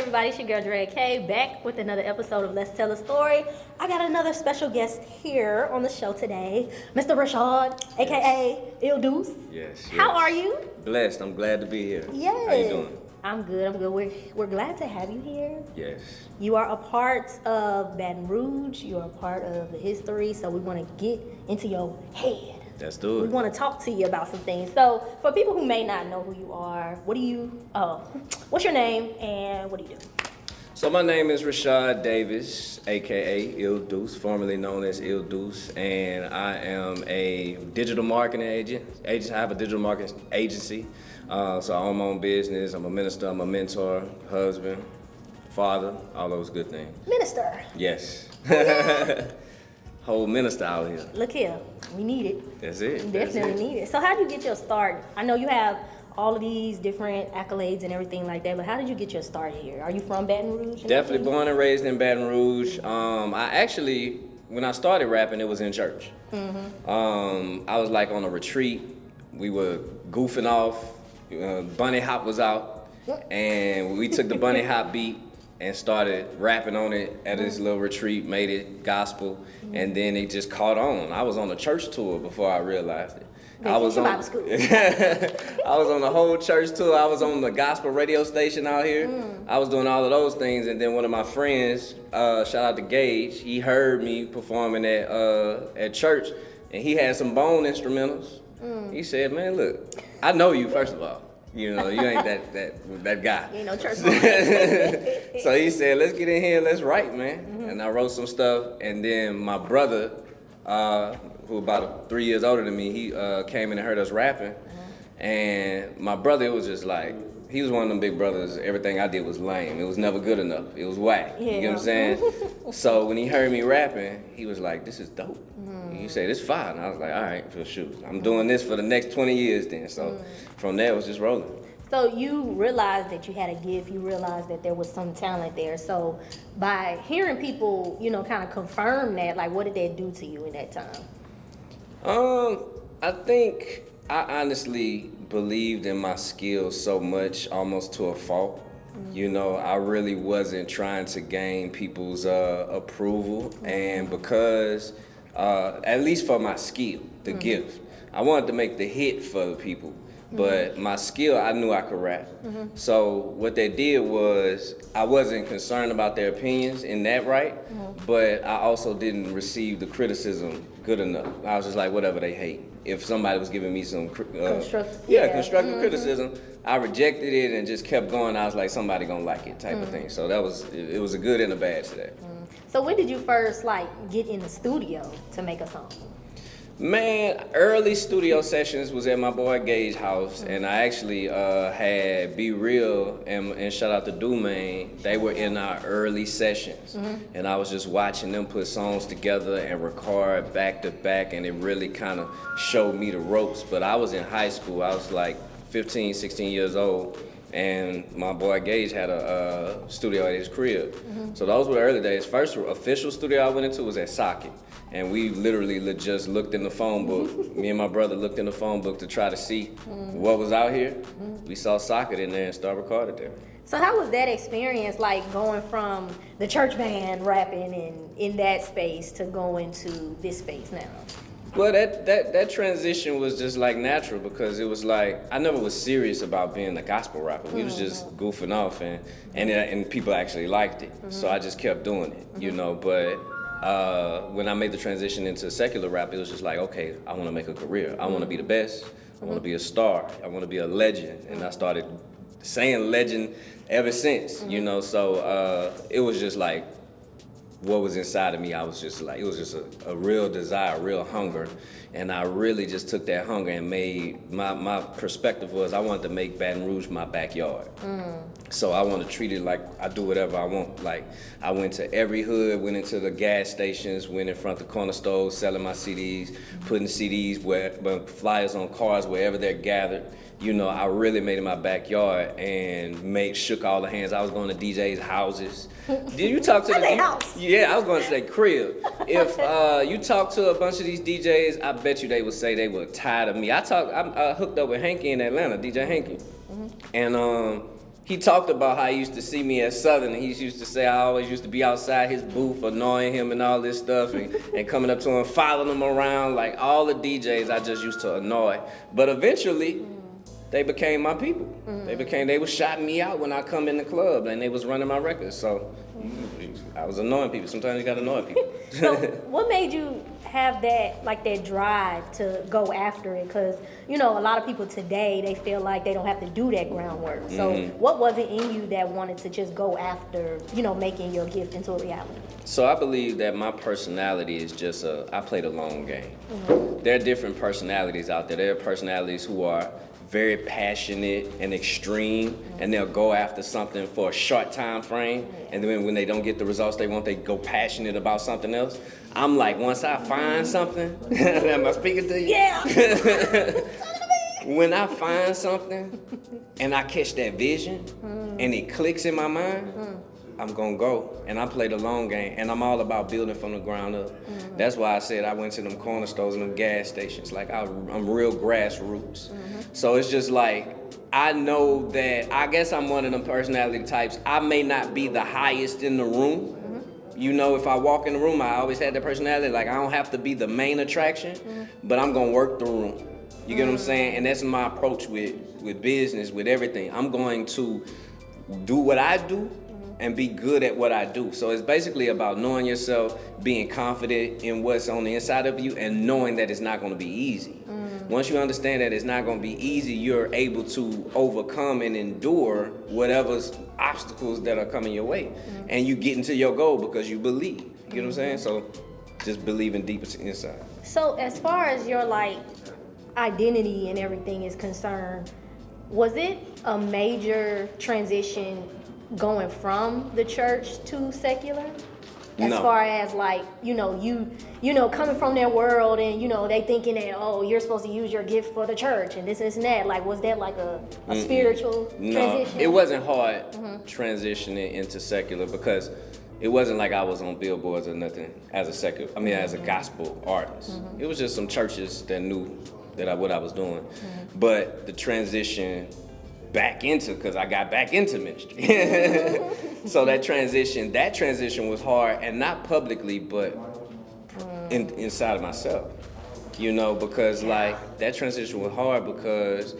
everybody? It's your girl Drea Kay back with another episode of Let's Tell a Story. I got another special guest here on the show today, Mr. Rashad, aka Duce. Yes. How are you? Blessed. I'm glad to be here. Yes. How you doing? I'm good. We're glad to have you here. Yes. You are a part of Baton Rouge. You are a part of the history. So we want to get into your head. Let's do We it. want to talk to you about some things. So, for people who may not know who you are, what's your name and what do you do? So my name is Rashad Davis, aka Duce, formerly known as Duce, and I am a digital marketing agent. I have a digital marketing agency. So I own my own business. I'm a minister. I'm a mentor, husband, father, all those good things. Minister. Yes. Whole minister out here. Look here, we need it. That's it. We definitely need it. So how did you get your start? I know you have all of these different accolades and everything like that, but how did you get your start here? Are you from Baton Rouge? Definitely born and raised in Baton Rouge. I actually, when I started rapping, it was in church. I was like on a retreat. We were goofing off. Bunny Hop was out, and we took the Bunny Hop beat and started rapping on it at this little retreat, made it gospel, and then it just caught on. I was on a church tour before I realized it. I was on I was on the whole church tour. I was on the gospel radio station out here. I was doing all of those things, and then one of my friends, shout out to Gage, he heard me performing at church, and he had some bone instrumentals. He said, "Man, look, I know you, first of all. You know, you ain't that guy." You know, church. So he said, "Let's get in here and let's write, man." And I wrote some stuff, and then my brother, who about 3 years older than me, he came in and heard us rapping. And my brother, it was just like, he was one of them big brothers, everything I did was lame. It was never good enough. It was whack. Yeah. You get what I'm saying? So when he heard me rapping, he was like, "This is dope." You say, "This fine." And I was like, "All right, for sure. I'm doing this for the next 20 years then." So from there, it was just rolling. So you realized that you had a gift. You realized that there was some talent there. So by hearing people, kind of confirm that, like, what did that do to you in that time? I think I honestly believed in my skills so much, almost to a fault. I really wasn't trying to gain people's approval, and because, at least for my skill, the gift, I wanted to make the hit for the people. But my skill, I knew I could rap. So what they did was, I wasn't concerned about their opinions in that right, but I also didn't receive the criticism good enough. I was just like, whatever they hate. If somebody was giving me some constructive criticism, I rejected it and just kept going. I was like, somebody gonna like it type of thing. So it was a good and a bad to that. So when did you first get in the studio to make a song? Man, early studio sessions was at my boy Gage's house, and I actually had Be Real and shout out to Duce. They were in our early sessions, and I was just watching them put songs together and record back to back, and it really kind of showed me the ropes. But I was in high school. I was like 15, 16 years old, and my boy Gage had a studio at his crib. So those were the early days. First official studio I went into was at Socket. And we literally just looked in the phone book. Me and my brother looked in the phone book to try to see what was out here. We saw Socket in there and started recording there. So how was that experience, going from the church band rapping and in that space to going to this space now? Well, that transition was just natural, because it was I never was serious about being a gospel rapper. We was just goofing off, and people actually liked it. So I just kept doing it, But when I made the transition into secular rap, it was just okay, I want to make a career. I want to be the best. I want to be a star. I want to be a legend. And I started saying legend ever since, So it was just what was inside of me. I was just it was just a real desire, a real hunger. And I really just took that hunger and made, my perspective was I wanted to make Baton Rouge my backyard. So I want to treat it like I do whatever I want. I went to every hood, went into the gas stations, went in front of the corner stores, selling my CDs, putting CDs flyers on cars wherever they're gathered. I really made it my backyard and shook all the hands. I was going to DJs' houses. Did you talk to the house? Yeah, I was going to say crib. If you talk to a bunch of these DJs, I bet you they would say they were tired of me. I hooked up with Hanky in Atlanta, DJ Hanky, and he talked about how he used to see me at Southern, and he used to say I always used to be outside his booth annoying him and all this stuff, and coming up to him, following him around, like all the DJs I just used to annoy. But eventually, they became my people. They was shouting me out when I come in the club, and they was running my records. So I was annoying people. Sometimes you gotta annoy people. So what made you have that, like that drive to go after it? Because, you know, a lot of people today, they feel like they don't have to do that groundwork. So what was it in you that wanted to just go after, you know, making your gift into a reality? So I believe that my personality is just I play the long game. There are different personalities out there. There are personalities who are very passionate and extreme, and they'll go after something for a short time frame, and then when they don't get the results they want, they go passionate about something else. I'm like, once I find something, am I speaking to you? Yeah. When I find something and I catch that vision and it clicks in my mind, I'm gonna go, and I play the long game, and I'm all about building from the ground up. That's why I said I went to them corner stores and them gas stations. Like I'm real grassroots. So it's just like, I know that, I guess I'm one of them personality types. I may not be the highest in the room. You know, if I walk in the room, I always had that personality. Like, I don't have to be the main attraction, but I'm gonna work the room. You get what I'm saying? And that's my approach with business, with everything. I'm going to do what I do and be good at what I do. So it's basically about knowing yourself, being confident in what's on the inside of you, and knowing that it's not gonna be easy. Once you understand that it's not gonna be easy, you're able to overcome and endure whatever obstacles that are coming your way. And you get into your goal because you believe. You get what I'm saying? So just believing deep inside. So as far as your like identity and everything is concerned, was it a major transition going from the church to secular? As No. far as like, you know, coming from their world, and you know, they thinking that, oh, you're supposed to use your gift for the church and this and that. Like, was that like a spiritual transition? No, it wasn't hard transitioning into secular, because it wasn't like I was on billboards or nothing as a gospel artist. It was just some churches that knew that what I was doing. But the transition back into, because I got back into ministry. So that transition was hard, and not publicly, but inside of myself. You know, because like that transition was hard because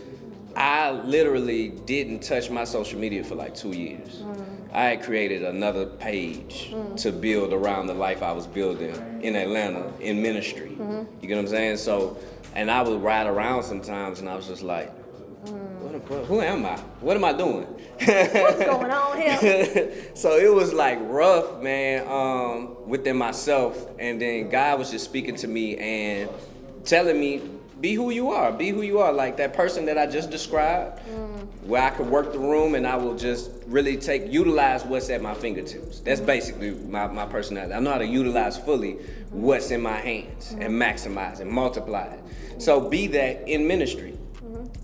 I literally didn't touch my social media for like 2 years. I had created another page to build around the life I was building in Atlanta in ministry. You get what I'm saying? So, and I would ride around sometimes, and I was just like, who am I? What am I doing? What's going on here? So it was like rough, man, within myself. And then God was just speaking to me and telling me, be who you are. Be who you are. Like that person that I just described, where I could work the room and I will just really utilize what's at my fingertips. That's basically my personality. I know how to utilize fully what's in my hands and maximize and multiply it. So be that in ministry.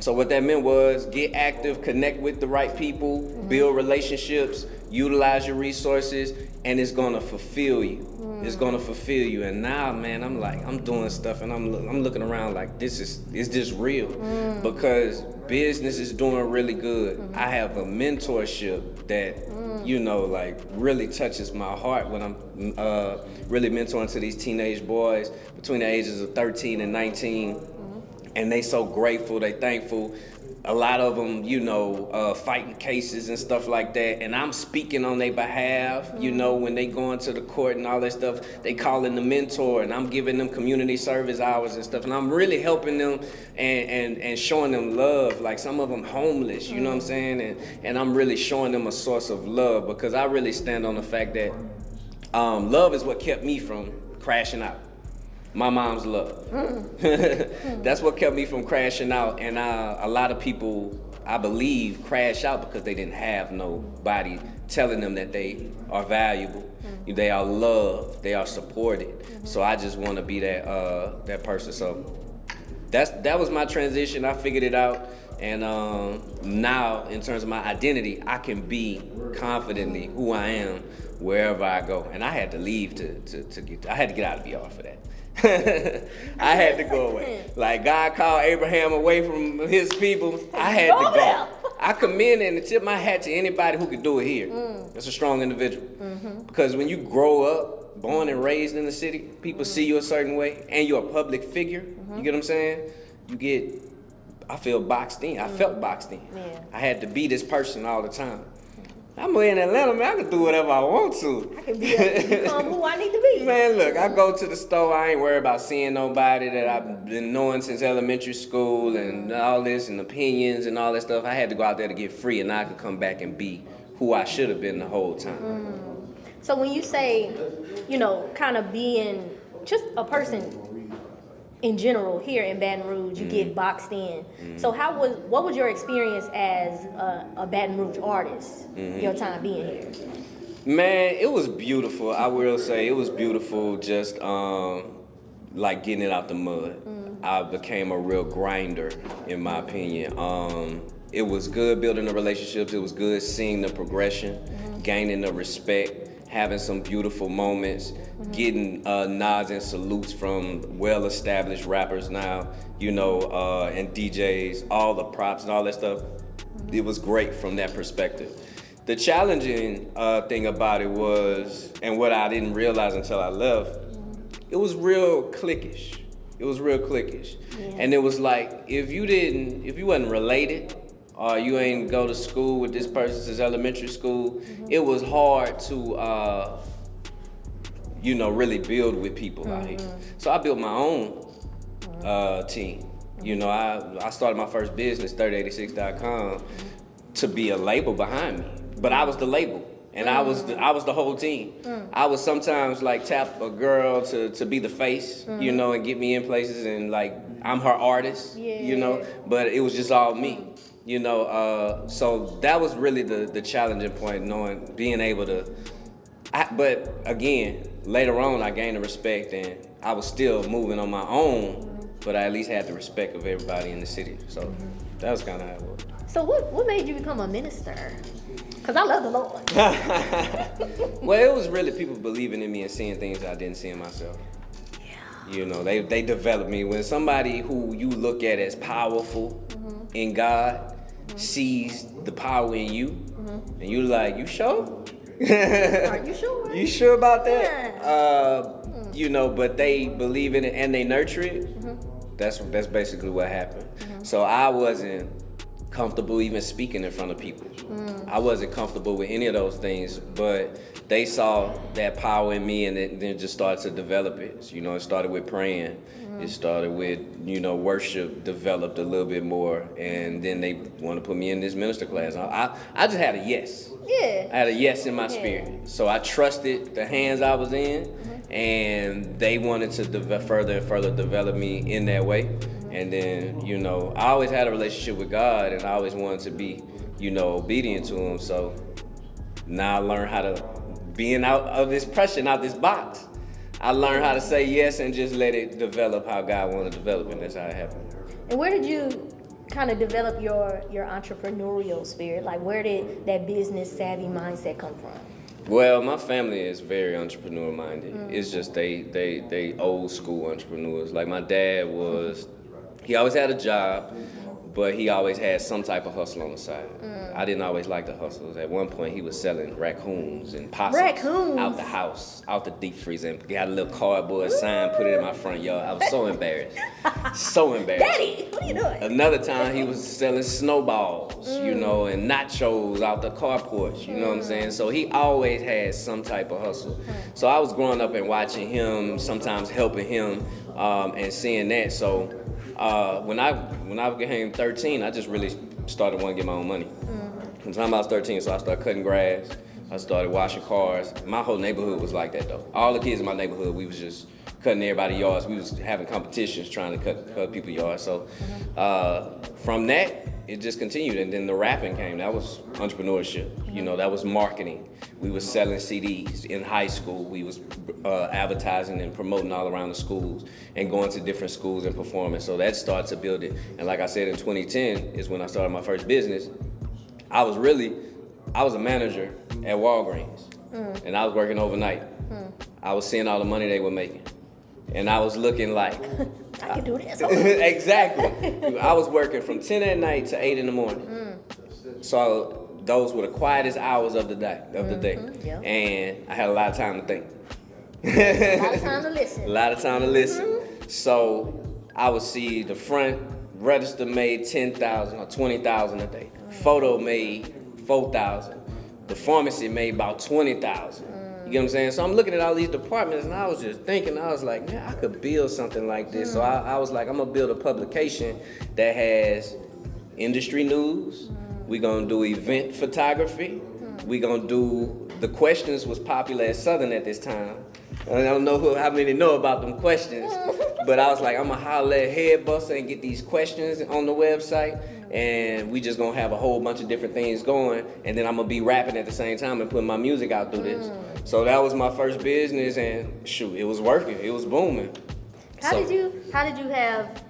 So what that meant was get active, connect with the right people, build relationships, utilize your resources, and it's gonna fulfill you. It's gonna fulfill you. And now, man, I'm doing stuff, and I'm looking around like, is this real? Because business is doing really good. I have a mentorship that, you know, like really touches my heart when I'm really mentoring to these teenage boys between the ages of 13 and 19. And they so grateful, they thankful. A lot of them, you know, fighting cases and stuff like that. And I'm speaking on their behalf, you know, when they go into the court and all that stuff, they calling the mentor, and I'm giving them community service hours and stuff. And I'm really helping them and showing them love. Like some of them homeless, you know what I'm saying? And I'm really showing them a source of love, because I really stand on the fact that love is what kept me from crashing out. My mom's love. That's what kept me from crashing out. And a lot of people, I believe, crash out because they didn't have nobody telling them that they are valuable, they are loved, they are supported. So I just want to be that person. So that was my transition. I figured it out. And now, in terms of my identity, I can be confidently who I am wherever I go. And I had to leave I had to get out of VR for that. I had to go away. Like God called Abraham away from his people. I had to go. I commend and tip my hat to anybody who could do it here. That's a strong individual. Because when you grow up, born and raised in the city, people see you a certain way, and you're a public figure. You get what I'm saying? I feel boxed in. I felt boxed in. Yeah. I had to be this person all the time. I'm in Atlanta, man. I can do whatever I want to. I can become who I need to be. Man, look, I go to the store. I ain't worried about seeing nobody that I've been knowing since elementary school and all this and opinions and all that stuff. I had to go out there to get free, and I could come back and be who I should have been the whole time. So when you say, kind of being just a person in general here in Baton Rouge, you get boxed in. So what was your experience as a Baton Rouge artist, your time being here? Man, it was beautiful. I will say it was beautiful just like getting it out the mud. I became a real grinder, in my opinion. It was good building the relationships. It was good seeing the progression, gaining the respect, having some beautiful moments, getting nods and salutes from well-established rappers now, and DJs, all the props and all that stuff. It was great from that perspective. The challenging thing about it was, and what I didn't realize until I left, it was real cliquish. Yeah. And it was like, if you wasn't related, or you ain't go to school with this person since elementary school, it was hard to, really build with people out here. So I built my own team. I started my first business, 3086.com, to be a label behind me. But I was the label, and I was the whole team. I would sometimes tap a girl to be the face, and get me in places, and I'm her artist, but it was just all me. So that was really the challenging point, being able to, but again, later on I gained the respect, and I was still moving on my own, but I at least had the respect of everybody in the city. So that was kind of how it was. So what made you become a minister? Because I love the Lord. Well, it was really people believing in me and seeing things I didn't see in myself. Yeah. They developed me. When somebody who you look at as powerful in God sees the power in you, and you like, you sure? Are you sure? You sure about that? But they believe in it and they nurture it. That's basically what happened. So I wasn't comfortable even speaking in front of people. I wasn't comfortable with any of those things, but they saw that power in me, and then just started to develop it. It started with praying. It started with, worship developed a little bit more, and then they want to put me in this minister class. I just had a yes. Yeah. I had a yes in my spirit. So I trusted the hands I was in, and they wanted to further and further develop me in that way. And then, I always had a relationship with God, and I always wanted to be, obedient to Him. So now I learned how to, being out of this pressure, out this box, I learned how to say yes and just let it develop how God wanted to develop it, and that's how it happened. And where did you kind of develop your entrepreneurial spirit? Where did that business savvy mindset come from? Well, my family is very entrepreneur minded. It's just they old school entrepreneurs. My dad was, he always had a job, but he always had some type of hustle on the side. I didn't always like the hustles. At one point, he was selling raccoons and possums out the house, out the deep freezer, and got a little cardboard sign, put it in my front yard. I was so embarrassed. So embarrassed. Daddy, what are you doing? Another time, he was selling snowballs, and nachos out the carport, you know what I'm saying? So he always had some type of hustle. So I was growing up and watching him, sometimes helping him, and seeing that. So when I became 13, I just really started wanting to get my own money. From the time I was 13, so I started cutting grass. I started washing cars. My whole neighborhood was like that, though. All the kids in my neighborhood, we was just cutting everybody's yards. We was having competitions trying to cut people's yards. So from that, it just continued. And then the rapping came. That was entrepreneurship. That was marketing. We was selling CDs in high school. We was advertising and promoting all around the schools and going to different schools and performing. So that started to build it. And like I said, in 2010 is when I started my first business. I was a manager at Walgreens, and I was working overnight. I was seeing all the money they were making, and I was looking like, I can do this. Exactly. I was working from 10 at night to 8 in the morning. So those were the quietest hours of the day. Yeah. And I had a lot of time to think. A lot of time to listen. A lot of time to listen. So I would see the front register made 10,000 or 20,000 a day. Photo made 4,000. The pharmacy made about 20,000. You get what I'm saying? So I'm looking at all these departments and I was just thinking, I was like, man, I could build something like this. So I was like, I'm gonna build a publication that has industry news. We're gonna do event photography. We're gonna do, the questions was popular at Southern at this time. I don't know how many know about them questions, but I was like, I'm gonna holler at Headbuster and get these questions on the website, and we just gonna have a whole bunch of different things going, and then I'm gonna be rapping at the same time and putting my music out through this. So that was my first business, and shoot, it was working, it was booming. How did you have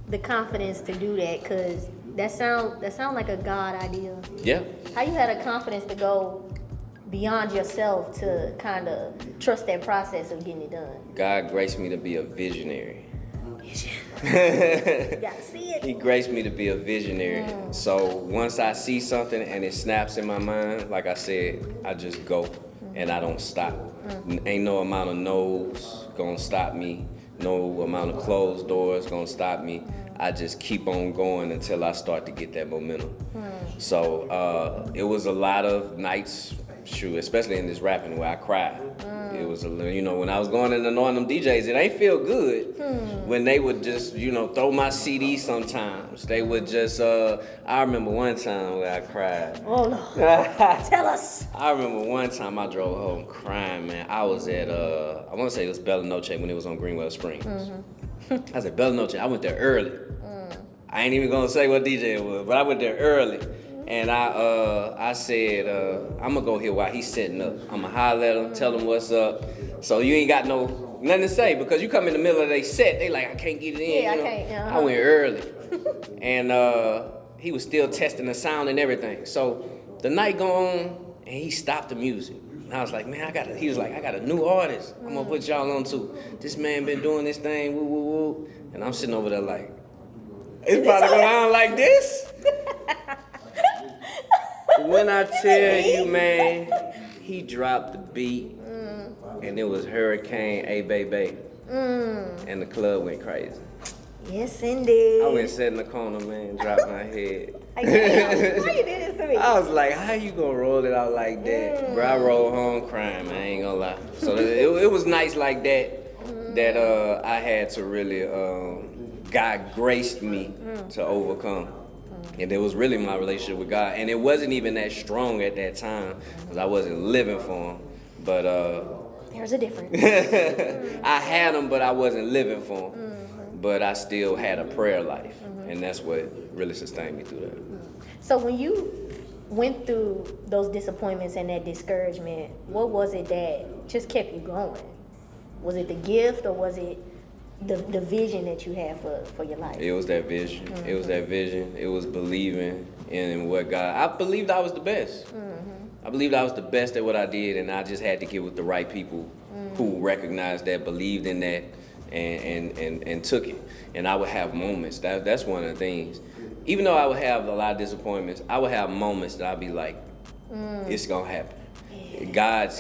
the confidence to do that? Cause that sound like a God idea. Yeah. How you had a confidence to go beyond yourself to kind of trust that process of getting it done? God graced me to be a visionary. You gotta see it. He graced me to be a visionary. So once I see something and it snaps in my mind, like I said, I just go and I don't stop. Ain't no amount of no's gonna stop me. No amount of closed doors gonna stop me. I just keep on going until I start to get that momentum. So it was a lot of nights, especially in this rapping, where I cried. It was when I was going in and on them DJs, it ain't feel good when they would just, throw my CD sometimes. They would just, I remember one time where I cried. Oh no, tell us. I remember one time I drove home crying, man. I was at, I want to say it was Bella Noche when it was on Greenwell Springs. I was at Bella Noche, I went there early. I ain't even gonna say what DJ it was, but I went there early. And I said, I'm gonna go here while he's setting up. I'm gonna holler at him, tell him what's up. So you ain't got nothing to say, because you come in the middle of their set, they like, I can't get it in. Yeah, I can't. I went early. And he was still testing the sound and everything. So the night go on, and he stopped the music. And I was like, man, he was like, I got a new artist I'm gonna put y'all on to. This man been doing this thing, woo, woo, woo. And I'm sitting over there like, it's about to go down like this? When I tell you, man, he dropped the beat, and it was Hurricane, A Baby, and the club went crazy. Yes, indeed. I went sat in the corner, man, dropped my head. Why you did this to me? I was like, how you gonna roll it out like that? Bro, I rolled home crying, man, I ain't gonna lie. So it was nice like that I had to really, God graced me to overcome. And it was really my relationship with God. And it wasn't even that strong at that time, because I wasn't living for him. But there's a difference. I had him, but I wasn't living for him. But I still had a prayer life. And that's what really sustained me through that. So when you went through those disappointments and that discouragement, what was it that just kept you going? Was it the gift, or was it the vision that you had for your life? It was that vision. It was that vision. It was believing in what God. I believed I was the best. I believed I was the best at what I did, and I just had to get with the right people who recognized that, believed in that, and took it. And I would have moments. That's one of the things. Even though I would have a lot of disappointments, I would have moments that I'd be like, it's gonna happen. God,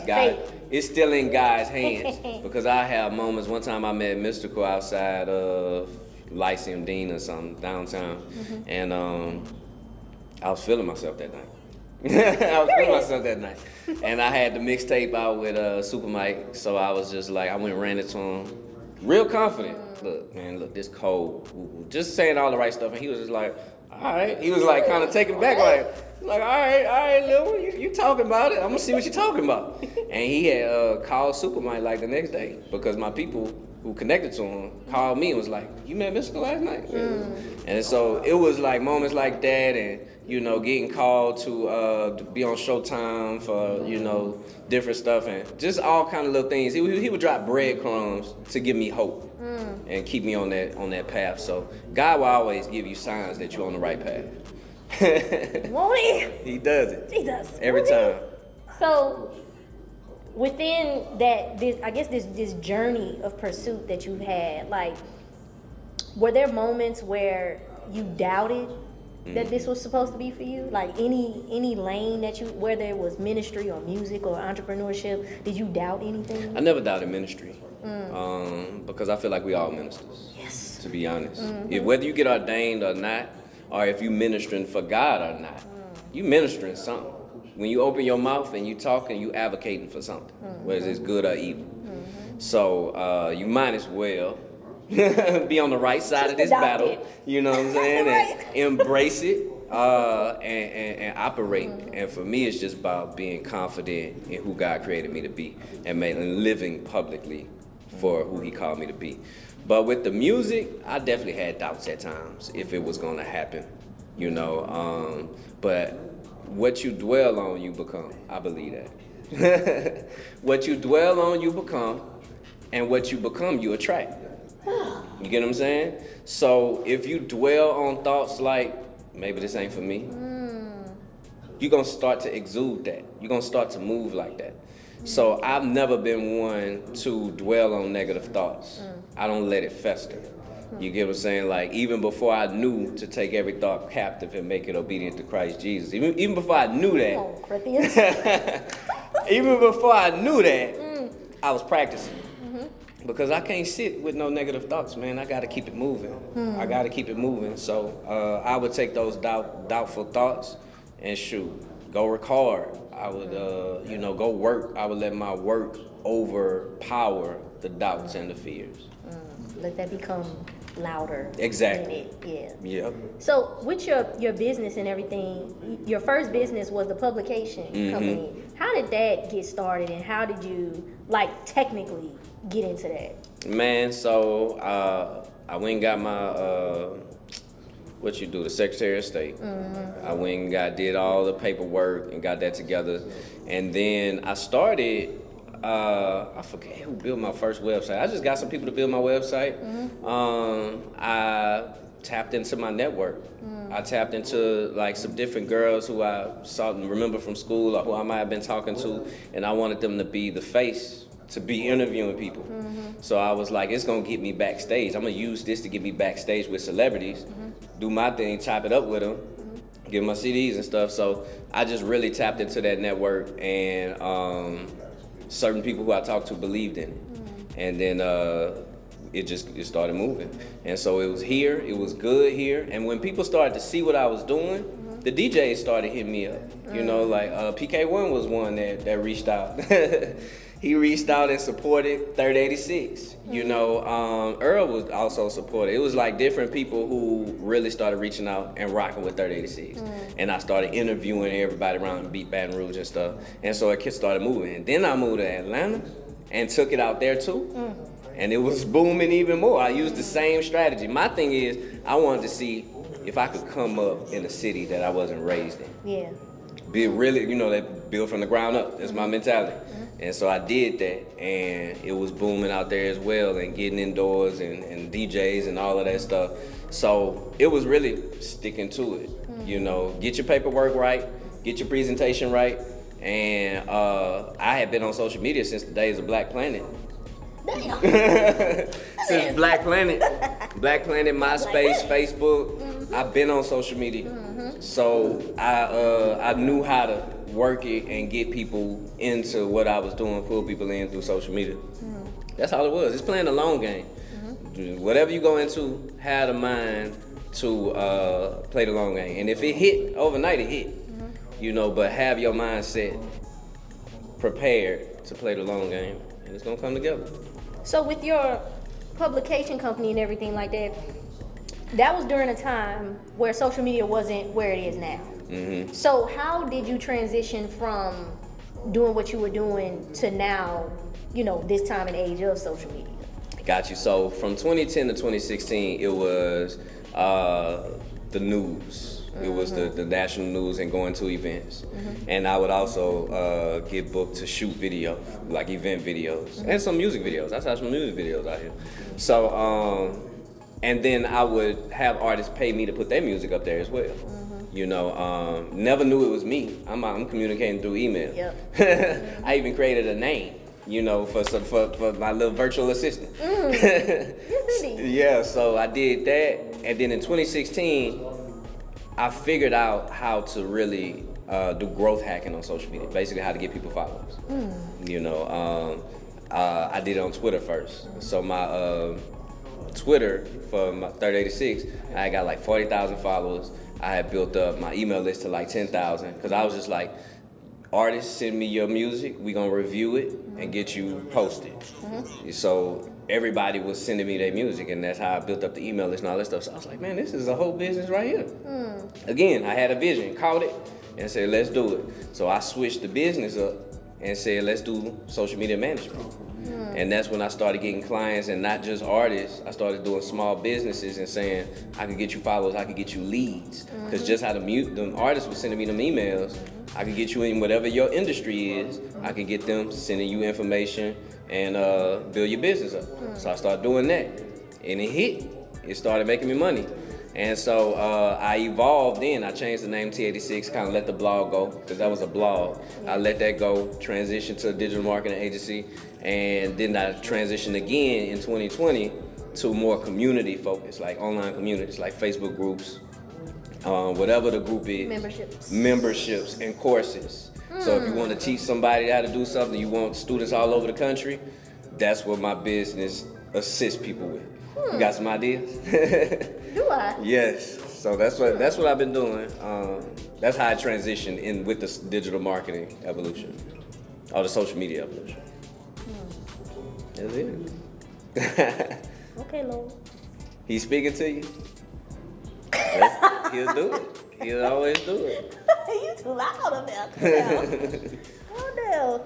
it's still in God's hands. Because I have moments. One time I met Mystical outside of Lyceum Dean or something downtown, and I was feeling myself that night. And I had the mixtape out with Super Mike, so I was just like, I went and ran it to him, real confident. Look, this cold. Just saying all the right stuff, and he was just like, all right. He was like kind of taken back, like, all right, Lil, you talking about it? I'm gonna see what you're talking about. And he had called Super Mike like the next day, because my people who connected to him called me and was like, you met Mystical last night? And so it was like moments like that, and getting called to be on Showtime for different stuff, and just all kind of little things. He would drop breadcrumbs to give me hope and keep me on that path. So God will always give you signs that you're on the right path. Won't he? He does it. He does. Every time. So within that, this journey of pursuit that you've had, like, were there moments where you doubted that this was supposed to be for you? Like any lane that you, whether it was ministry or music or entrepreneurship, did you doubt anything? I never doubted ministry, because I feel like we all ministers. Yes. To be honest, if whether you get ordained or not, or if you ministering for God or not, you ministering something. When you open your mouth and you talking, you advocating for something, whether it's good or evil. So you might as well be on the right side of this battle. It. You know what I'm saying? Right. And embrace it and operate. And for me, it's just about being confident in who God created me to be and living publicly for who He called me to be. But with the music, I definitely had doubts at times if it was going to happen, you know. But what you dwell on, you become. I believe that. What you dwell on, you become, and what you become, you attract. You get what I'm saying? So if you dwell on thoughts like, maybe this ain't for me, you're going to start to exude that. You're going to start to move like that. So I've never been one to dwell on negative thoughts. I don't let it fester. You get what I'm saying? Like, even before I knew to take every thought captive and make it obedient to Christ Jesus, even before I knew that, Oh, Corinthians. even before I knew that, I was practicing. Because I can't sit with no negative thoughts, man. I got to keep it moving. I got to keep it moving. So I would take those doubtful thoughts and go record. I would, go work. I would let my work overpower the doubts and the fears. Let that become louder. Exactly. In it. Yeah. Yep. So with your business and everything, your first business was the publication company. How did that get started, and how did you technically get into that? Man, so I went and got my the Secretary of State. I went and did all the paperwork and got that together, and then I started. I forget who built my first website. I just got some people to build my website. I tapped into my network. I tapped into some different girls who I saw and remember from school or who I might have been talking to, and I wanted them to be the face, to be interviewing people. So I was like, it's gonna get me backstage. I'm gonna use this to get me backstage with celebrities, do my thing, type it up with them, give my CDs and stuff. So I just really tapped into that network, and certain people who I talked to believed in it. And then it started moving. And so it was here, it was good here. And when people started to see what I was doing, the DJs started hitting me up. You know, PK1 was one that reached out. He reached out and supported 3086. You know, Earl was also supported. It was different people who really started reaching out and rocking with 3086. And I started interviewing everybody around Beat Baton Rouge and stuff. And so it started moving. And then I moved to Atlanta and took it out there too. And it was booming even more. I used the same strategy. My thing is, I wanted to see if I could come up in a city that I wasn't raised in. Yeah. Be really, that build from the ground up. That's my mentality. And so I did that, and it was booming out there as well, and getting indoors and DJs and all of that stuff. So it was really sticking to it. Get your paperwork right, get your presentation right. And I had been on social media since the days of Black Planet. Damn. Since Black Planet, MySpace, Facebook, I've been on social media. So I knew how to work it and get people into what I was doing, pull people in through social media. That's all it was. It's playing the long game. Whatever you go into, have the mind to play the long game. And if it hit overnight, it hit. But have your mindset prepared to play the long game, and it's gonna come together. So with your publication company and everything like that, that was during a time where social media wasn't where it is now. So how did you transition from doing what you were doing to now, this time and age of social media? Got you. So from 2010 to 2016, it was the news. It was the national news and going to events. And I would also get booked to shoot videos, event videos, and some music videos. I saw some music videos out here. So, and then I would have artists pay me to put their music up there as well. Never knew it was me. I'm communicating through email. Yep. I even created a name, for my little virtual assistant. Really? Yeah, so I did that, and then in 2016, I figured out how to really do growth hacking on social media. Basically, how to get people followers. You know, I did it on Twitter first. So my Twitter for my 3086, I got like 40,000 followers. I had built up my email list to like 10,000 because I was just like, artists, send me your music. We gonna review it and get you posted. So everybody was sending me their music, and that's how I built up the email list and all that stuff. So I was like, man, this is a whole business right here. Again, I had a vision, caught it, and said, let's do it. So I switched the business up and said, let's do social media management. And that's when I started getting clients, and not just artists. I started doing small businesses and saying, I could get you followers, I could get you leads. Because just how the artists were sending me them emails, I could get you in whatever your industry is. I could get them sending you information and build your business up. So I started doing that, and it hit. It started making me money. And so I evolved in. I changed the name T86, kind of let the blog go, because that was a blog. I let that go, transitioned to a digital marketing agency, and then I transitioned again in 2020 to more community focused, like online communities, like Facebook groups, whatever the group is. Memberships and courses. So if you want to teach somebody how to do something, you want students all over the country, that's what my business assists people with. You got some ideas? Do I? Yes. So that's what I've been doing. That's how I transitioned in with the digital marketing evolution, or the social media evolution. That's it. Okay, Lord. He's speaking to you. He'll do it. He'll always do it. You too loud up there. Oh no.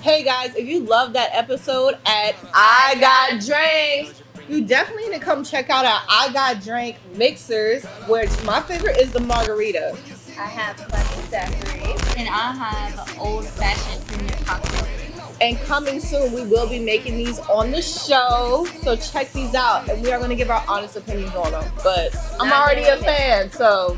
Hey guys, if you love that episode at I Got Drinks, you definitely need to come check out our I Got Drink mixers, which my favorite is the margarita. I have classic daiquiri. And I have old fashioned premium cocktail. And coming soon, we will be making these on the show, so check these out. And we are going to give our honest opinions on them. But I'm already a fan, so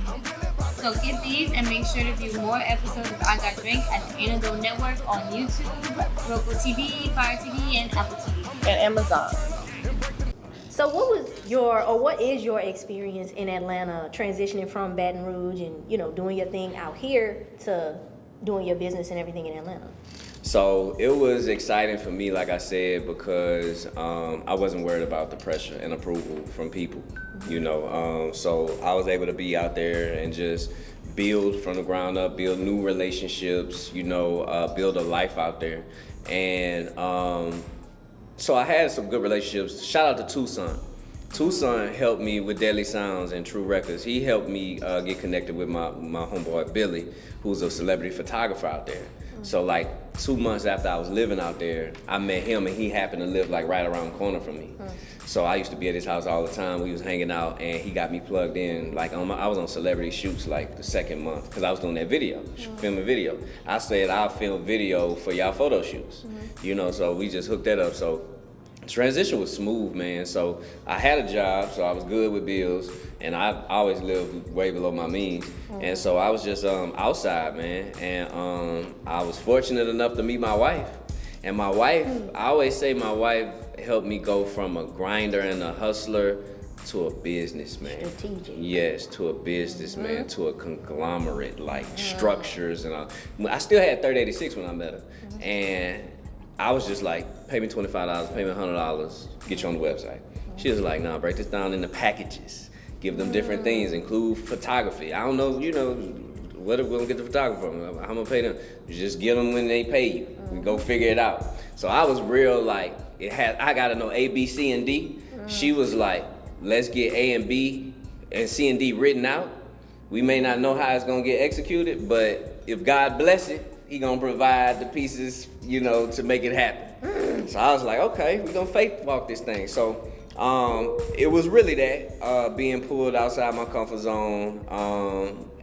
get these and make sure to view more episodes of I Got Drink at the Antidote Network on YouTube, Roku TV, Fire TV, and Apple TV. And Amazon. So what is your experience in Atlanta, transitioning from Baton Rouge and, doing your thing out here to doing your business and everything in Atlanta? So it was exciting for me, like I said, because I wasn't worried about the pressure and approval from people, So I was able to be out there and just build from the ground up, build new relationships, build a life out there. And so I had some good relationships. Shout out to Tucson. Tucson helped me with Deadly Sounds and True Records. He helped me get connected with my homeboy Billy, who's a celebrity photographer out there. So like 2 months after I was living out there, I met him, and he happened to live like right around the corner from me. So I used to be at his house all the time. We was hanging out, and he got me plugged in. Like I was on celebrity shoots like the second month, because I was doing that video, filming video. I said I'll film video for y'all photo shoots, so we just hooked that up. So transition was smooth, man. So I had a job, so I was good with bills, and I always lived way below my means. And so I was just outside, man. And I was fortunate enough to meet my wife. And my wife, I always say my wife helped me go from a grinder and a hustler to a businessman. Strategic. Yes, to a businessman, to a conglomerate, like structures and all. I still had 3086 when I met her. And I was just like, pay me $25, pay me $100, get you on the website. She was like, nah, break this down into packages. Give them different things, include photography. I don't know, what if we don't get the photographer from? How am I gonna pay them? You just get them when they pay you. We go figure it out. So I was real like, I gotta know A, B, C, and D. She was like, let's get A and B and C and D written out. We may not know how it's gonna get executed, but if God bless it, He gonna provide the pieces, to make it happen. So I was like, okay, we gonna faith walk this thing. So it was really that, being pulled outside my comfort zone.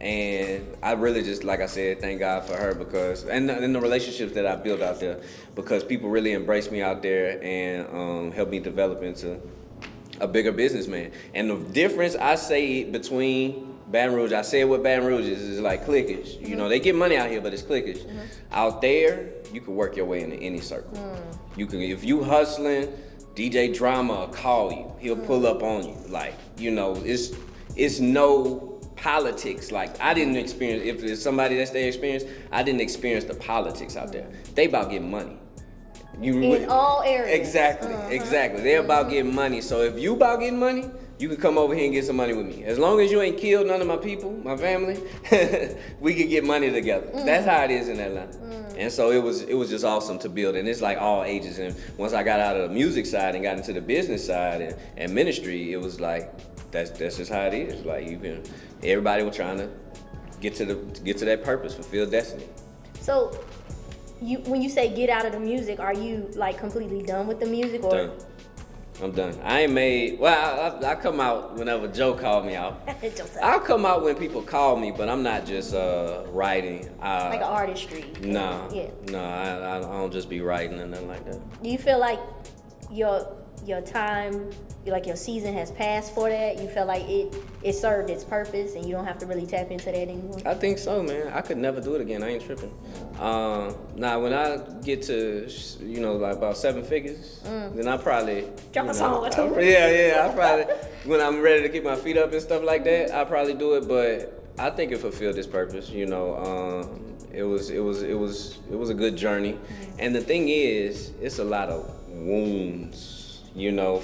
And I really just, like I said, thank God for her, because, and the relationships that I built out there, because people really embraced me out there and helped me develop into a bigger businessman. And the difference I say between Baton Rouge, I said what Baton Rouge is like cliquish. They get money out here, but it's cliquish. Out there, you can work your way into any circle. You can, if you hustling DJ Drama will call you. He'll pull up on you. Like, you know, it's no politics. Like, I didn't experience, if it's somebody that's their experience, I didn't experience the politics out there. They about getting money. In all areas. Exactly. They're about getting money. So if you about getting money, you can come over here and get some money with me. As long as you ain't killed none of my people, my family, we could get money together. That's how it is in Atlanta. And so it was just awesome to build. And it's like all ages. And once I got out of the music side and got into the business side and ministry, it was like, that's just how it is. Like, everybody was trying to get to that purpose, fulfill destiny. So when you say get out of the music, are you like completely done with the music, or? Done. I'm done. I ain't made. Well, I come out whenever Joe called me out. I'll come out when people call me, but I'm not just writing. Like an artistry. No. Yeah. No, I don't just be writing and nothing like that. Do you feel like your time, like your season has passed for that? You feel like it served its purpose and you don't have to really tap into that anymore? I think so, man. I could never do it again. I ain't tripping. Now, when I get to, like about 7 figures, then I probably drop a song or two. Yeah. I probably, when I'm ready to keep my feet up and stuff like that, I probably do it. But I think it fulfilled its purpose. It was a good journey. And the thing is, it's a lot of wounds,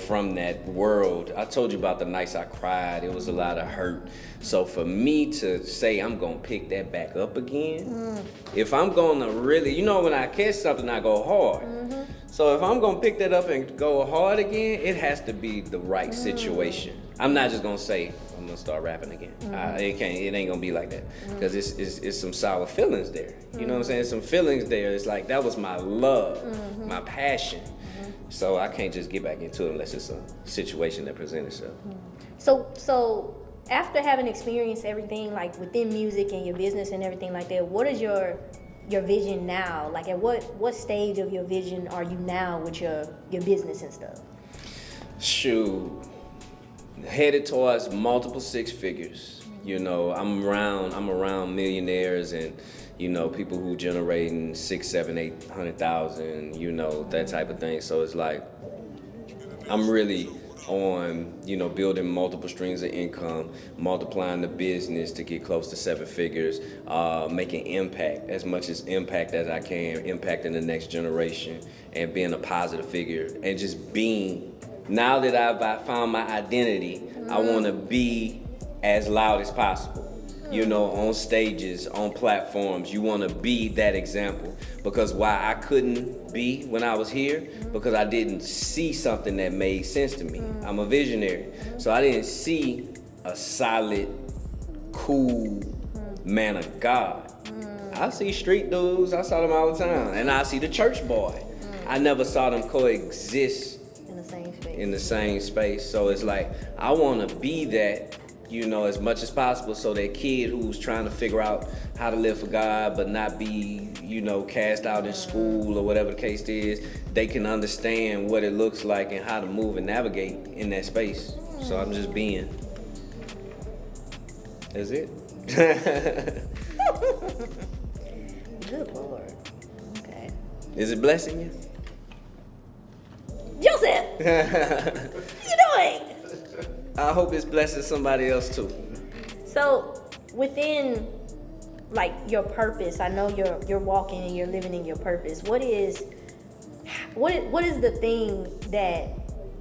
from that world. I told you about the nights I cried. It was a lot of hurt. So for me to say I'm gonna pick that back up again, if I'm gonna really, when I catch something, I go hard. So if I'm gonna pick that up and go hard again, it has to be the right situation. I'm not just gonna say I'm gonna start rapping again. It ain't gonna be like that, because it's some sour feelings there. You know what I'm saying? Some feelings there. It's like that was my love, my passion. So I can't just get back into it unless it's a situation that presents itself. So after having experienced everything, like within music and your business and everything like that, what is your vision now? Like, at what stage of your vision are you now with your business and stuff? Shoot, headed towards multiple 6 figures. I'm around millionaires and people who generating 6, 7, 800,000, that type of thing. So it's like, I'm really on, building multiple streams of income, multiplying the business to get close to 7 figures, making impact, as much as impact as I can, impacting the next generation, and being a positive figure, and just being, now that I've found my identity, I want to be as loud as possible. On stages, on platforms, you want to be that example. Because why I couldn't be when I was here, because I didn't see something that made sense to me. I'm a visionary. So I didn't see a solid, cool man of God. I see street dudes, I saw them all the time. And I see the church boy. I never saw them coexist in the same space. So it's like, I want to be that, as much as possible, so that kid who's trying to figure out how to live for God but not be, cast out in school or whatever the case is, they can understand what it looks like and how to move and navigate in that space. So I'm just being. That's it. Good Lord. Okay. Is it blessing you? Joseph! What you doing? I hope it's blessing somebody else too. So within like your purpose, I know you're walking and you're living in your purpose. What is the thing that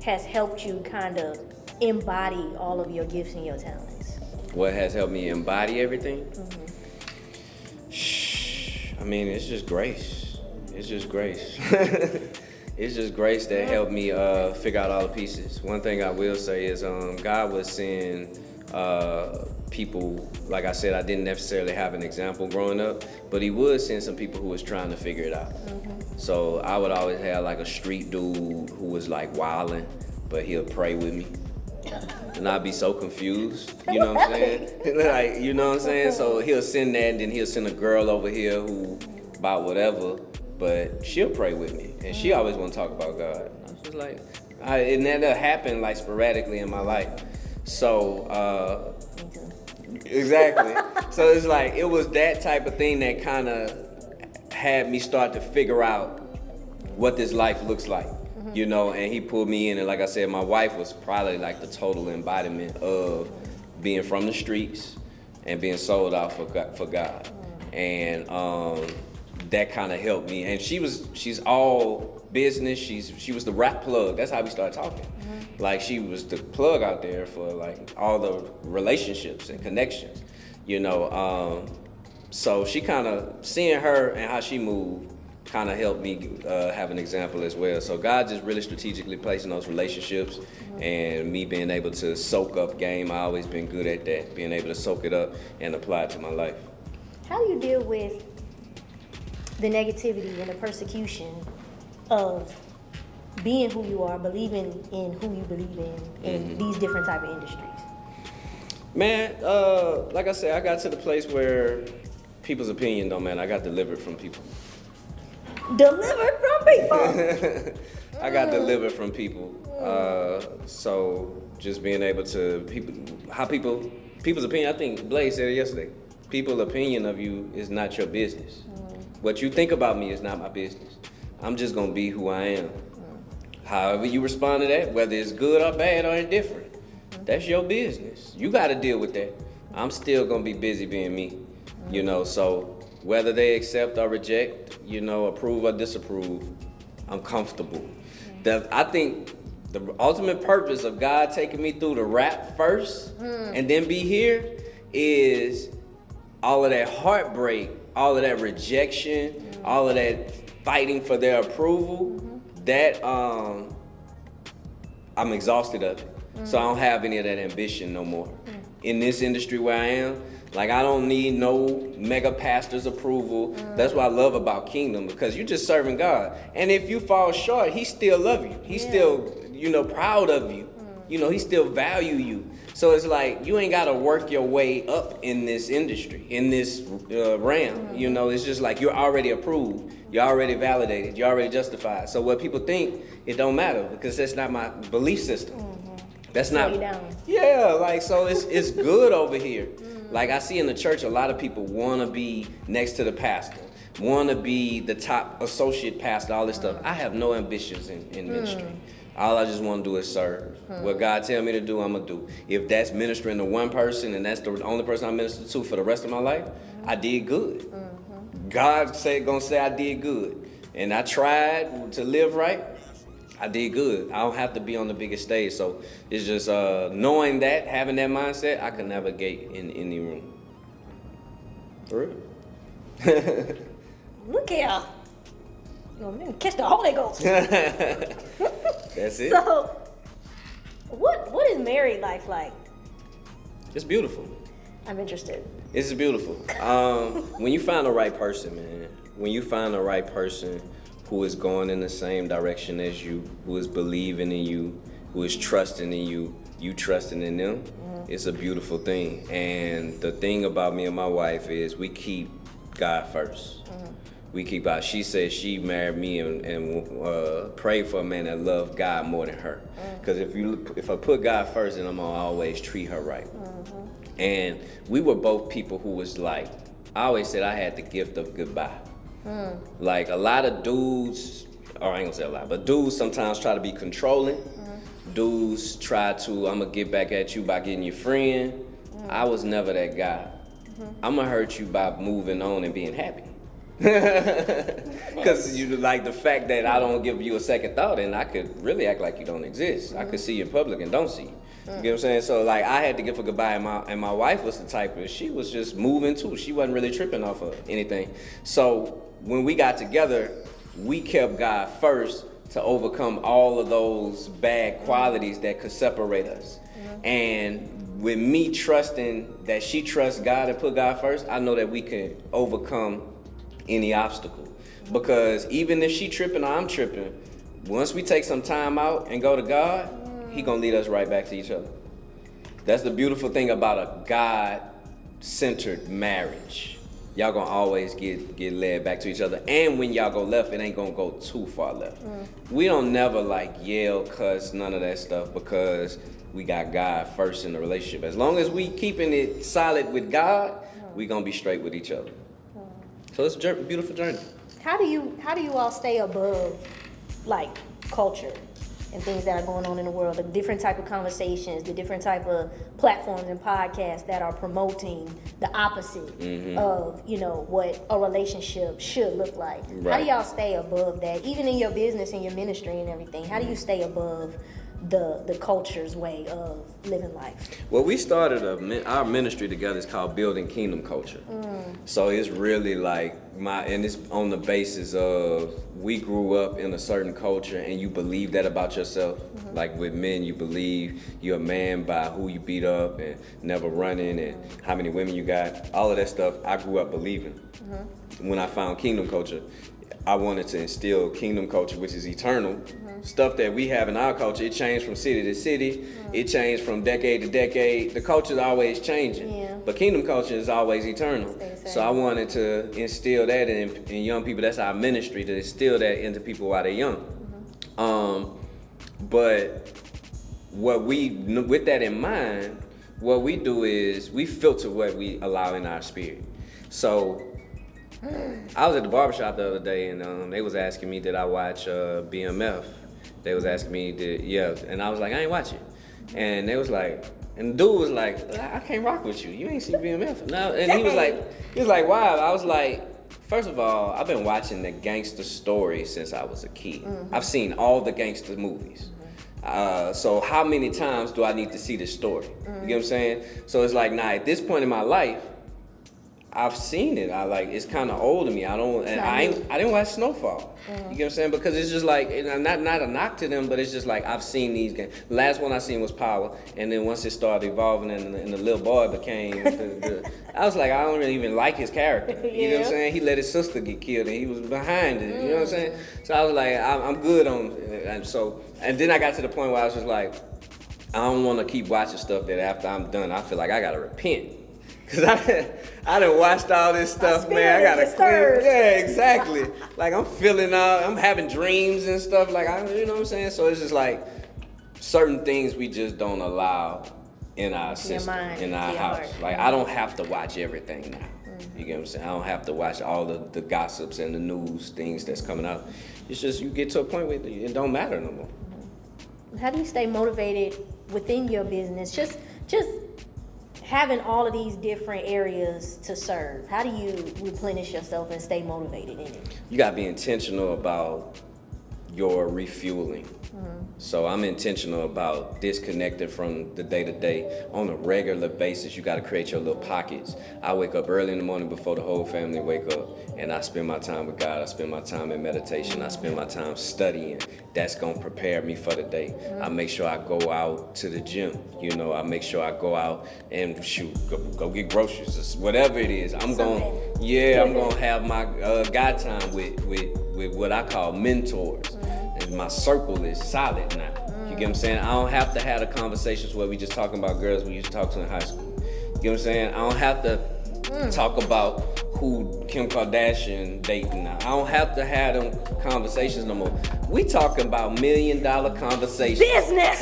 has helped you kind of embody all of your gifts and your talents? What has helped me embody everything? I mean, it's just grace. It's just grace. It's just grace that helped me figure out all the pieces. One thing I will say is God was send people, like I said, I didn't necessarily have an example growing up, but he would send some people who was trying to figure it out. So I would always have like a street dude who was like wilding, but he'll pray with me. And I'd be so confused, you know what I'm saying? Like, you know what I'm saying? So he'll send that, and then he'll send a girl over here who about whatever, but she'll pray with me, and she always want to talk about God. I was just like, and that happened like sporadically in my life. So, exactly. So it's like, it was that type of thing that kind of had me start to figure out what this life looks like. you know, and he pulled me in. And like I said, my wife was probably like the total embodiment of being from the streets and being sold out for God. And that kind of helped me. And she's all business. She was the rap plug. That's how we started talking. Like she was the plug out there for like all the relationships and connections, you know. So she kind of, seeing her and how she moved kind of helped me have an example as well. So God just really strategically placing those relationships and me being able to soak up game. I always been good at that, being able to soak it up and apply it to my life. How do you deal with the negativity and the persecution of being who you are, believing in who you believe in these different type of industries? Man, like I said, I got to the place where people's opinion don't matter. I got delivered from people. Delivered from people. I got delivered from people. So just being able to people's opinion. I think Blaze said it yesterday. People's opinion of you is not your business. What you think about me is not my business. I'm just gonna be who I am. However you respond to that, whether it's good or bad or indifferent, that's your business. You got to deal with that. I'm still gonna be busy being me, you know. So whether they accept or reject, you know, approve or disapprove, I'm comfortable. I think the ultimate purpose of God taking me through the rap first and then be here is all of that heartbreak, all of that rejection, all of that fighting for their approval. That I'm exhausted of it. So I don't have any of that ambition no more. In this industry where I am, like I don't need no mega pastor's approval. That's what I love about Kingdom, because you're just serving God. And if you fall short, he still love you. He's still, you know, proud of you. You know, he still value you. So it's like you ain't gotta work your way up in this industry, in this realm. You know, it's just like you're already approved. You're already validated. You're already justified. So what people think, it don't matter, because that's not my belief system. That's not. Yeah, like, so it's good over here. Like I see in the church, a lot of people want to be next to the pastor, want to be the top associate pastor, all this stuff. I have no ambitions in ministry. All I just want to do is serve. What God tell me to do, I'm gonna do. If that's ministering to one person and that's the only person I minister to for the rest of my life, I did good. God gonna say I did good, and I tried to live right. I did good. I don't have to be on the biggest stage. So it's just knowing that, having that mindset, I can navigate in any room. For real. Look here. You catch the Holy Ghost. That's it. So, what is married life like? It's beautiful. I'm interested. It's beautiful. When you find the right person, man, when you find the right person who is going in the same direction as you, who is believing in you, who is trusting in you, you trusting in them, it's a beautiful thing. And the thing about me and my wife is we keep God first. We keep God. She said she married me and prayed for a man that loved God more than her. Because if I put God first, then I'm gonna always treat her right. And we were both people who was like, I always said I had the gift of goodbye. Like a lot of dudes, or I ain't gonna say a lot, but dudes sometimes try to be controlling. Dudes try to, I'm gonna get back at you by getting your friend. I was never that guy. I'm gonna hurt you by moving on and being happy. Because you like the fact that I don't give you a second thought, and I could really act like you don't exist. I could see you in public and don't see you. You get what I'm saying? So like I had to give her goodbye, and my wife was the type of, she was just moving too. She wasn't really tripping off of anything. So when we got together, we kept God first to overcome all of those bad qualities that could separate us. And with me trusting that she trusts God and put God first, I know that we can overcome any obstacle. Because even if she tripping or I'm tripping, once we take some time out and go to God, he gonna lead us right back to each other. That's the beautiful thing about a God-centered marriage. Y'all gonna always get led back to each other. And when y'all go left, it ain't gonna go too far left. We don't never like yell, cuss, none of that stuff, because we got God first in the relationship. As long as we keeping it solid with God, we gonna be straight with each other. So it's a beautiful journey. How do you all stay above, like, culture and things that are going on in the world, the different type of conversations, the different type of platforms and podcasts that are promoting the opposite of, you know, what a relationship should look like. Right. How do y'all stay above that? Even in your business and your ministry and everything, how do you stay above the culture's way of living life? Well, we started our ministry together. It's called Building Kingdom Culture. So it's really like and it's on the basis of we grew up in a certain culture and you believe that about yourself. Like with men, you believe you're a man by who you beat up and never running and how many women you got. All of that stuff I grew up believing. When I found Kingdom Culture, I wanted to instill Kingdom Culture, which is eternal. Stuff that we have in our culture, it changed from city to city. It changed from decade to decade. The culture is always changing. Yeah. But Kingdom Culture is always eternal. So I wanted to instill that in young people. That's our ministry, to instill that into people while they're young. But with that in mind, what we do is we filter what we allow in our spirit. So I was at the barbershop the other day and they was asking me, did I watch BMF? They was asking me, and I was like, I ain't watch it. And they was like, and the dude was like, I can't rock with you. You ain't seen BMF. No, and he was like, why? I was like, first of all, I've been watching the gangster story since I was a kid. I've seen all the gangster movies. So how many times do I need to see this story? You get what I'm saying? So it's like, at this point in my life, I've seen it. It's kind of old to me. I didn't watch Snowfall. You get what I'm saying? Because it's just like, and not a knock to them, but it's just like I've seen these games. The last one I seen was Power, and then once it started evolving and the little boy became, I was like, I don't really even like his character. You know what I'm saying? He let his sister get killed, and he was behind it. You know what I'm saying? So I was like, I'm good on, and then I got to the point where I was just like, I don't want to keep watching stuff that after I'm done, I feel like I gotta repent. Cause I done watched all this stuff, man. I gotta clear. Yeah, exactly. Like I'm I'm having dreams and stuff. Like you know what I'm saying. So it's just like certain things we just don't allow in our system, in our house. Like I don't have to watch everything now. You get what I'm saying? I don't have to watch all the gossips and the news things that's coming out. It's just you get to a point where it don't matter no more. How do you stay motivated within your business? Just having all of these different areas to serve, how do you replenish yourself and stay motivated in it? You gotta be intentional about your refueling. So I'm intentional about disconnecting from the day-to-day on a regular basis. You gotta create your little pockets. I wake up early in the morning before the whole family wake up, and I spend my time with God. I spend my time in meditation. I spend my time studying. That's gonna prepare me for the day. I make sure I go out to the gym. I make sure I go out and go get groceries, whatever it is. I'm gonna have my God time with what I call mentors. And my circle is solid now. You get what I'm saying? I don't have to have the conversations where we just talking about girls we used to talk to in high school. You get what I'm saying? I don't have to talk about who Kim Kardashian dating now. I don't have to have them conversations no more. We talking about $1 million conversations. Business!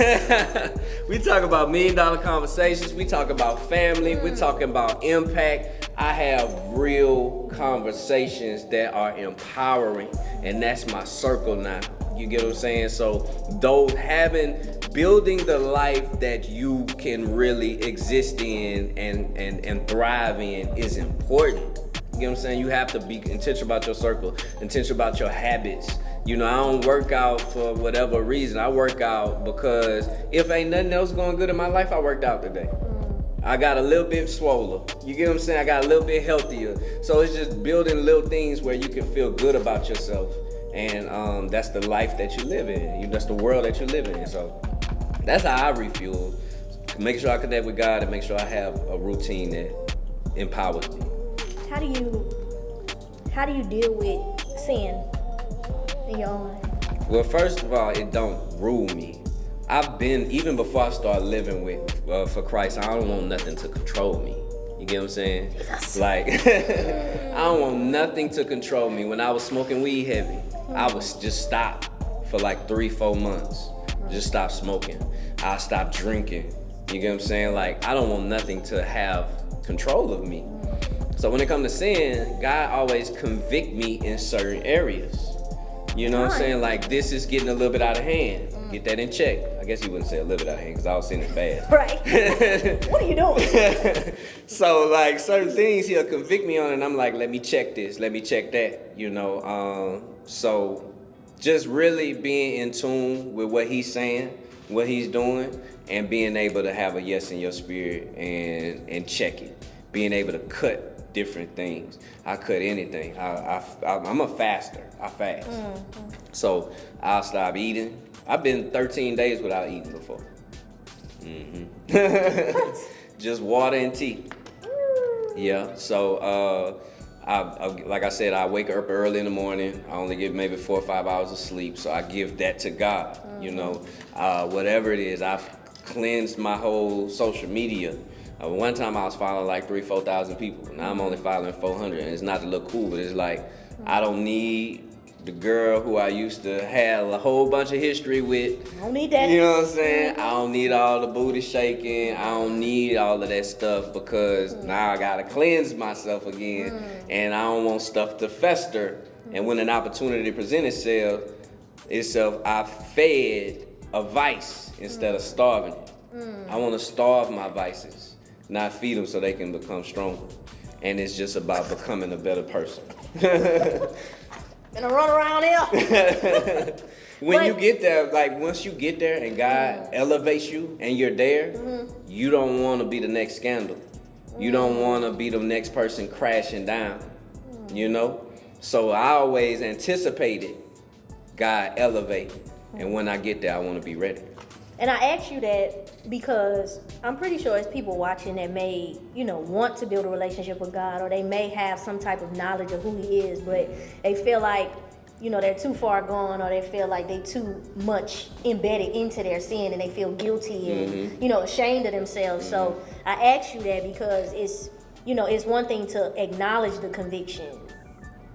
We talk about $1 million conversations. We talk about family. We talking about impact. I have real conversations that are empowering, and that's my circle now. You get what I'm saying? So building the life that you can really exist in and thrive in is important. You get what I'm saying? You have to be intentional about your circle, intentional about your habits. I don't work out for whatever reason. I work out because if ain't nothing else going good in my life, I worked out today. I got a little bit swoller. You get what I'm saying? I got a little bit healthier. So it's just building little things where you can feel good about yourself. And that's the life that you live in. That's the world that you live in. So that's how I refuel. Make sure I connect with God and make sure I have a routine that empowers me. How do you deal with sin in your own life? Well, first of all, it don't rule me. Even before I started living for Christ, I don't want nothing to control me. You get what I'm saying? Like, I don't want nothing to control me. When I was smoking weed heavy, I was just stop for like 3-4 months. Just stop smoking. I stopped drinking. You get what I'm saying? Like, I don't want nothing to have control of me. So when it comes to sin, God always convict me in certain areas. You know what I'm saying? Like, this is getting a little bit out of hand. Get that in check. I guess he wouldn't say a little bit out of hand because I was saying it fast. Right. What are you doing? So, like, certain things he'll convict me on, and I'm like, let me check this, let me check that, you know? So just really being in tune with what he's saying, what he's doing, and being able to have a yes in your spirit and check it. Being able to cut different things. I cut anything. I'm a faster. I fast. So I'll stop eating. I've been 13 days without eating before. Just water and tea. Yeah. So I like I said, I wake up early in the morning. I only get maybe 4 or 5 hours of sleep. So I give that to God. You know, whatever it is, I've cleansed my whole social media. One time I was following like 3,000-4,000 people. Now I'm only following 400, and it's not to look cool, but it's like I don't need the girl who I used to have a whole bunch of history with. I don't need that. You know what I'm saying? I don't need all the booty shaking. I don't need all of that stuff because now I gotta cleanse myself again, and I don't want stuff to fester. And when an opportunity presents itself, I fed a vice instead of starving it. I want to starve my vices, not feed them so they can become stronger. And it's just about becoming a better person. And I run around here. When you get there, like once you get there and God elevates you and you're there, you don't want to be the next scandal. You don't want to be the next person crashing down, you know? So I always anticipated God elevate. And when I get there, I want to be ready. And I ask you that because I'm pretty sure it's people watching that may, want to build a relationship with God, or they may have some type of knowledge of who He is, but they feel like, they're too far gone, or they feel like they too much embedded into their sin and they feel guilty and, ashamed of themselves. So I ask you that because it's one thing to acknowledge the conviction,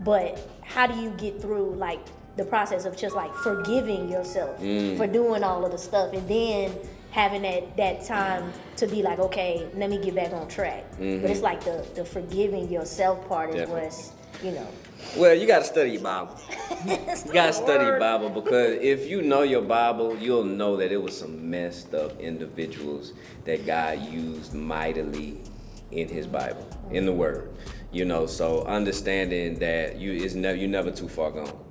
but how do you get through like the process of just like forgiving yourself for doing all of the stuff, and then having that time to be like, okay, let me get back on track. But it's like the forgiving yourself part is what's, Well, you got to study your Bible. You got to study your Bible, because if you know your Bible, you'll know that it was some messed up individuals that God used mightily in His Bible, in the Word. So understanding that you're never too far gone.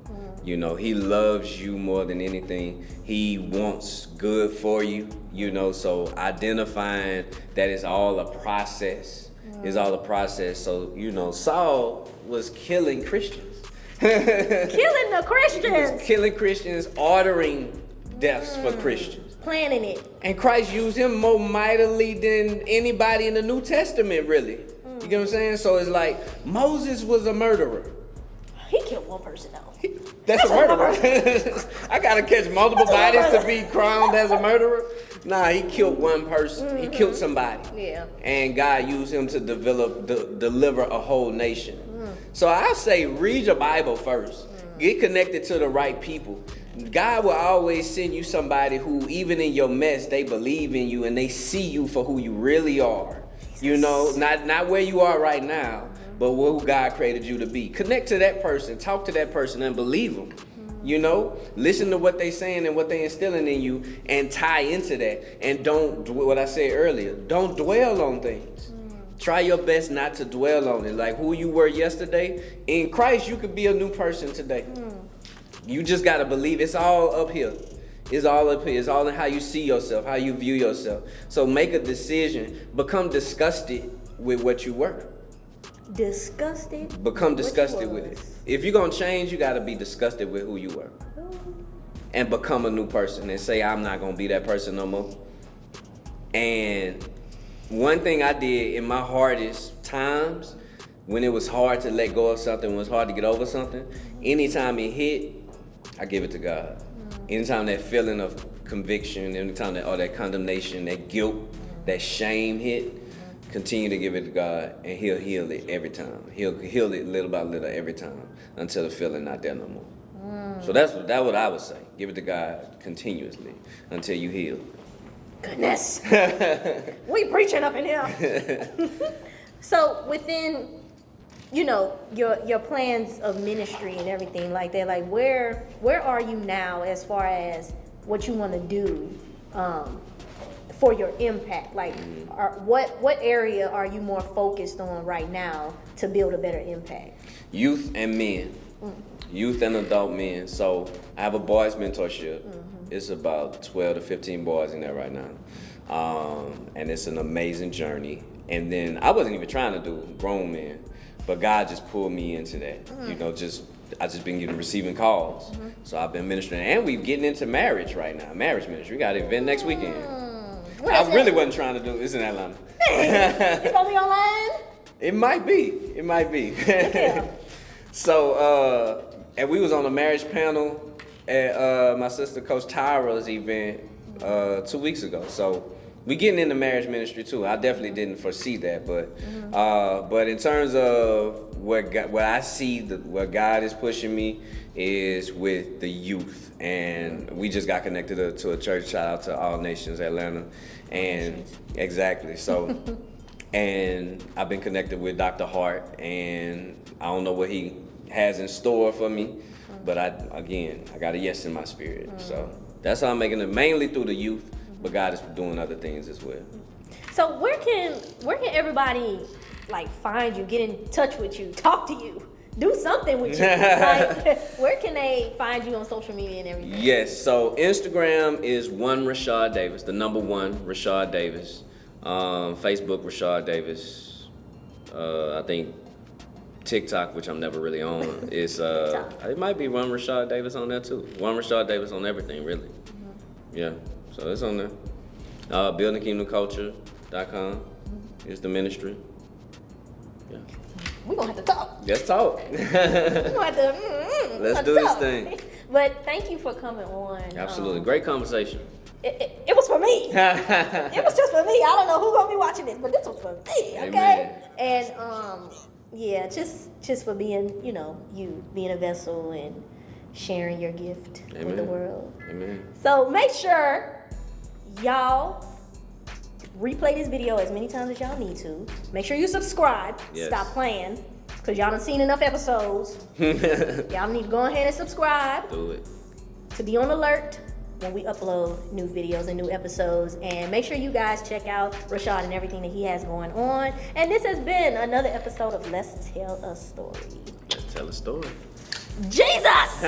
He loves you more than anything. He wants good for you, so identifying that it's all a process. It's all a process. So, Saul was killing Christians. Killing the Christians. Killing Christians, ordering deaths for Christians. Planning it. And Christ used him more mightily than anybody in the New Testament, really. You get what I'm saying? So it's like Moses was a murderer. He killed one person though. That's a murderer. I gotta catch multiple bodies to be crowned as a murderer. Nah, he killed one person. He killed somebody. Yeah. And God used him to deliver a whole nation. So I say read your Bible first. Get connected to the right people. God will always send you somebody who, even in your mess, they believe in you and they see you for who you really are. Not where you are right now, but who God created you to be. Connect to that person, talk to that person, and believe them. Listen to what they saying and what they instilling in you, and tie into that. And don't, what I said earlier, don't dwell on things. Try your best not to dwell on it. Like who you were yesterday, in Christ, you could be a new person today. You just got to believe. It's all up here. It's all up here. It's all in how you see yourself, how you view yourself. So make a decision. Become disgusted with what you were. Disgusted? Become disgusted with it. If you're going to change, you got to be disgusted with who you were. And become a new person and say, I'm not going to be that person no more. And one thing I did in my hardest times, when it was hard to let go of something, when it was hard to get over something, anytime it hit, I give it to God. Anytime that feeling of conviction, anytime that condemnation, that guilt, that shame hit, continue to give it to God, and He'll heal it every time. He'll heal it little by little every time until the feeling not there no more. So that's what I would say. Give it to God continuously until you heal. Goodness. We preaching up in here. So within you know, your plans of ministry and everything like that. Like, where are you now as far as what you want to do for your impact? Like, what area are you more focused on right now to build a better impact? Youth and men. Youth and adult men. So I have a boys mentorship. It's about 12 to 15 boys in there right now. And it's an amazing journey. And then I wasn't even trying to do grown men, but God just pulled me into that. You know, I just been receiving calls. So I've been ministering, and we're getting into marriage right now. Marriage ministry. We got an event next weekend. I really wasn't trying to do. It's in Atlanta. It's gonna be online. It might be. Yeah. So, and we was on a marriage panel at my sister Coach Tyra's event 2 weeks ago. So we getting into marriage ministry too. I definitely didn't foresee that, but in terms of what I see, where God is pushing me is with the youth, and we just got connected to a church. Shout out to All Nations Atlanta, and exactly so. And I've been connected with Dr. Hart, and I don't know what he has in store for me, but I got a yes in my spirit. So that's how I'm making it, mainly through the youth, but God is doing other things as well. So where can everybody like find you, get in touch with you, talk to you, do something with you? Like, where can they find you on social media and everything? Yes, so Instagram is one Rashad Davis, the number one Rashad Davis. Facebook Rashad Davis. I think TikTok, which I'm never really on, is it might be one Rashad Davis on there too. One Rashad Davis on everything, really. Yeah, so it's on there. BuildingKingdomCulture.com is the ministry. Yeah. We're gonna have to talk. Let's talk. We're gonna have to, Let's do this thing. But thank you for coming on. Absolutely, great conversation. It was for me. It was just for me. I don't know who's gonna be watching this, but this was for me. Okay. Amen. And yeah, just for being, you being a vessel and sharing your gift with the world. Amen. So make sure y'all replay this video as many times as y'all need to. Make sure you subscribe. Yes. Stop playing, because y'all done seen enough episodes. Y'all need to go ahead and subscribe. Do it. To be on alert when we upload new videos and new episodes. And make sure you guys check out Rashad and everything that he has going on. And this has been another episode of Let's Tell a Story. Let's tell a story. Jesus!